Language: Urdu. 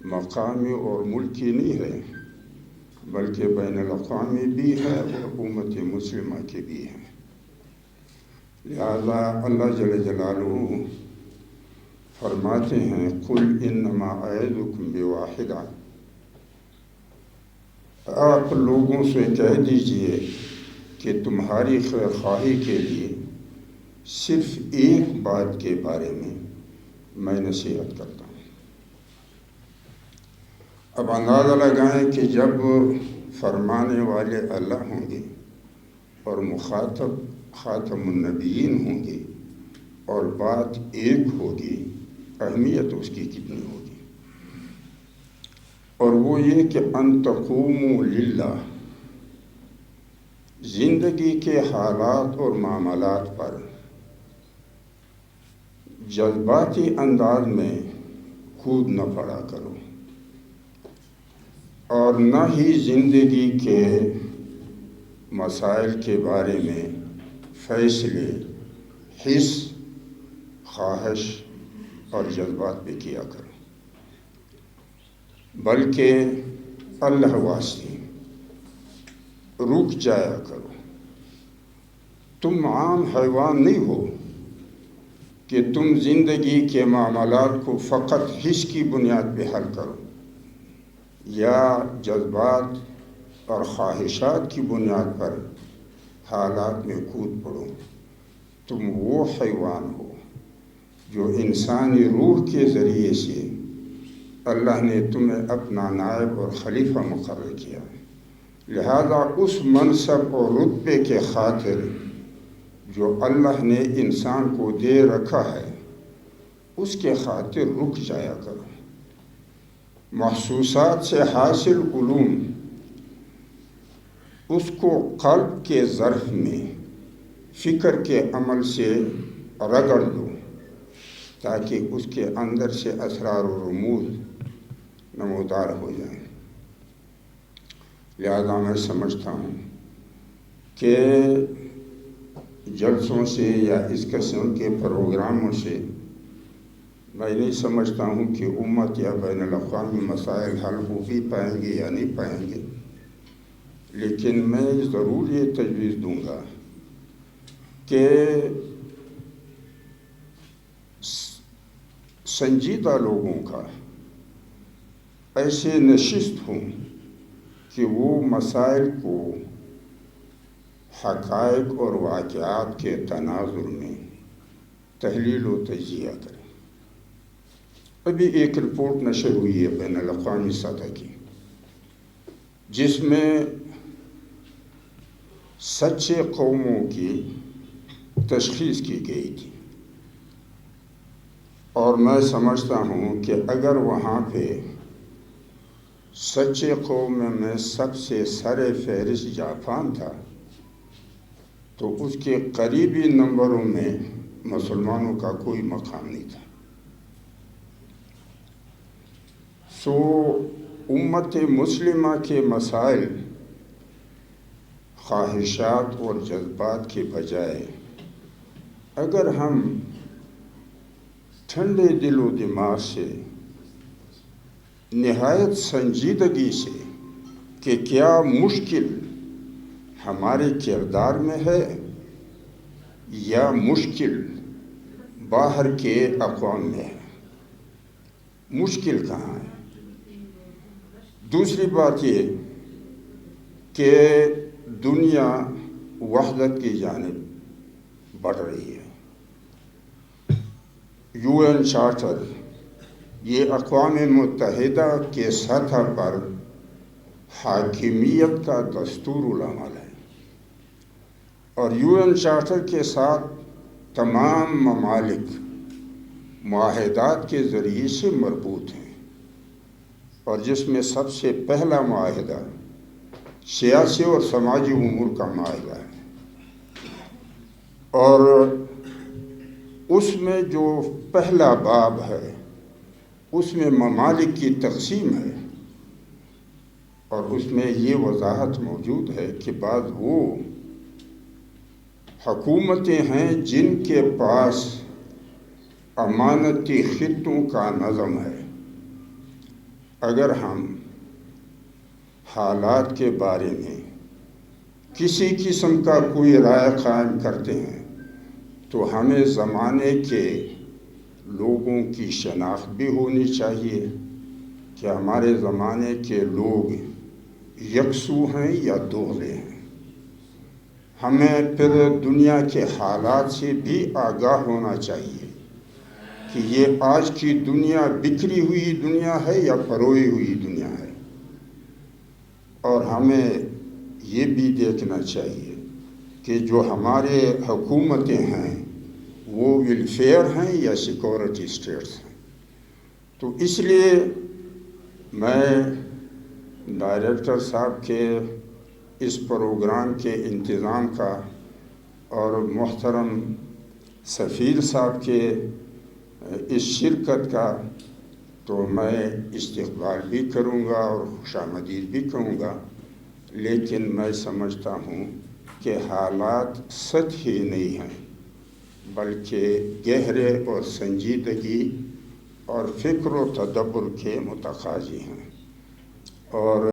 مقامی اور ملکی نہیں ہے بلکہ بین الاقوامی بھی ہے اور امت مسلمہ کی بھی ہے۔ لہذا اللہ جل جلالہ فرماتے ہیں قل انما اعظکم بواحدہ، آپ لوگوں سے کہہ دیجئے کہ تمہاری خیر خواہی کے لیے صرف ایک بات کے بارے میں نصیحت کرتا ہوں۔ اب اندازہ لگائیں کہ جب فرمانے والے اللہ ہوں گے اور مخاطب خاتم النبیین ہوں گے اور بات ایک ہوگی، اہمیت اس کی کتنی ہوگی، اور وہ یہ کہ ان تقوموا للہ، زندگی کے حالات اور معاملات پر جذباتی انداز میں کود نہ پڑا کرو، اور نہ ہی زندگی کے مسائل کے بارے میں فیصلے حس، خواہش اور جذبات پہ کیا کرو، بلکہ اللہ واسطے رک جایا کرو۔ تم عام حیوان نہیں ہو کہ تم زندگی کے معاملات کو فقط حس کی بنیاد پہ حل کرو یا جذبات اور خواہشات کی بنیاد پر حالات میں کود پڑو۔ تم وہ حیوان ہو جو انسانی روح کے ذریعے سے اللہ نے تمہیں اپنا نائب اور خلیفہ مقرر کیا، لہذا اس منصب اور رتبے کے خاطر جو اللہ نے انسان کو دے رکھا ہے اس کے خاطر رک جایا کرو۔ محسوسات سے حاصل علوم اس کو قلب کے ظرف میں فکر کے عمل سے رگڑ دو تاکہ اس کے اندر سے اسرار و رموز نمودار ہو جائیں۔ لہذا میں سمجھتا ہوں کہ جلسوں سے یا اس قسم کے پروگراموں سے میں نہیں سمجھتا ہوں کہ امت یا بین الاقوامی مسائل حل ہو بھی پائیں گے یا نہیں پائیں گے، لیکن میں ضرور یہ تجویز دوں گا کہ سنجیدہ لوگوں کا ایسے نشست ہوں کہ وہ مسائل کو حقائق اور واقعات کے تناظر میں تحلیل و تجزیہ کریں۔ ابھی ایک رپورٹ نشر ہوئی ہے بین الاقوامی سطح کی جس میں سچے قوموں کی تشخیص کی گئی تھی، اور میں سمجھتا ہوں کہ اگر وہاں پہ سچے قوم میں سب سے سر فہرست جاپان تھا تو اس کے قریبی نمبروں میں مسلمانوں کا کوئی مقام نہیں تھا۔ سو امت مسلمہ کے مسائل خواہشات اور جذبات کے بجائے اگر ہم ٹھنڈے دل و دماغ سے نہایت سنجیدگی سے کہ کیا مشکل ہمارے کردار میں ہے یا مشکل باہر کے اقوام میں ہے، مشکل کہاں ہے۔ دوسری بات یہ کہ دنیا وحدت کی جانب بڑھ رہی ہے۔ UN چارٹر یہ اقوام متحدہ کے سطح پر حاکمیت کا دستور العمل ہے، اور UN چارٹر کے ساتھ تمام ممالک معاہدات کے ذریعے سے مربوط ہیں، اور جس میں سب سے پہلا معاہدہ سیاسی اور سماجی امور کا معاہدہ ہے، اور اس میں جو پہلا باب ہے اس میں ممالک کی تقسیم ہے، اور اس میں یہ وضاحت موجود ہے کہ بعض وہ حکومتیں ہیں جن کے پاس امانتی خطوں کا نظم ہے، اگر ہم حالات کے بارے میں کسی قسم کا کوئی رائے قائم کرتے ہیں تو ہمیں زمانے کے لوگوں کی شناخت بھی ہونی چاہیے کہ ہمارے زمانے کے لوگ یکسو ہیں یا دوغلے ہیں۔ ہمیں پھر دنیا کے حالات سے بھی آگاہ ہونا چاہیے کہ یہ آج کی دنیا بکھری ہوئی دنیا ہے یا پروئی ہوئی دنیا ہے، اور ہمیں یہ بھی دیکھنا چاہیے کہ جو ہمارے حکومتیں ہیں وہ ویلفیئر ہیں یا سیکورٹی اسٹیٹس ہیں۔ تو اس لیے میں ڈائریکٹر صاحب کے اس پروگرام کے انتظام کا اور محترم سفیر صاحب کے اس شرکت کا تو میں استقبال بھی کروں گا اور خوش آمدید بھی کہوں گا، لیکن میں سمجھتا ہوں کہ حالات سطحی نہیں ہیں بلکہ گہرے اور سنجیدگی اور فکر و تدبر کے متقاضی ہیں، اور